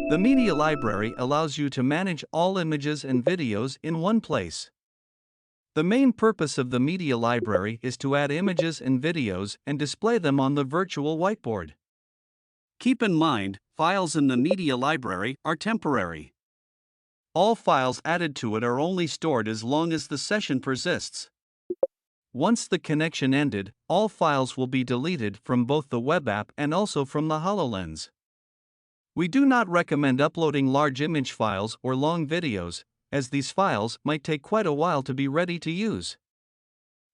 The Media Library allows you to manage all images and videos in one place. The main purpose of the Media Library is to add images and videos and display them on the virtual whiteboard. Keep in mind, files in the Media Library are temporary. All files added to it are only stored as long as the session persists. Once the connection ended, all files will be deleted from both the web app and also from the HoloLens. We do not recommend uploading large image files or long videos, as these files might take quite a while to be ready to use.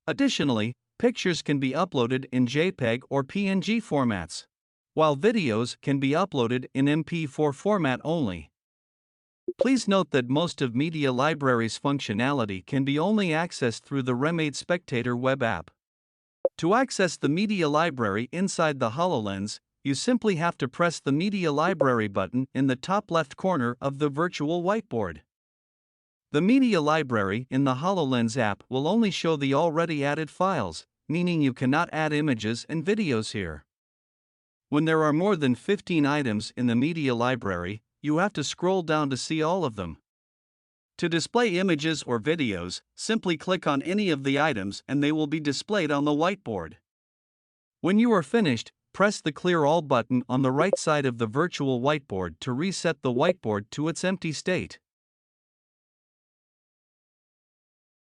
Additionally, pictures can be uploaded in JPEG or PNG formats, while videos can be uploaded in MP4 format only. Please note that most of Media Library's functionality can be only accessed through the remAid Spectator web app. To access the Media Library inside the HoloLens, you simply have to press the Media Library button in the top left corner of the virtual whiteboard. The Media Library in the HoloLens app will only show the already added files, meaning you cannot add images and videos here. When there are more than 15 items in the Media Library, you have to scroll down to see all of them. To display images or videos, simply click on any of the items and they will be displayed on the whiteboard. When you are finished, press the Clear All button on the right side of the virtual whiteboard to reset the whiteboard to its empty state.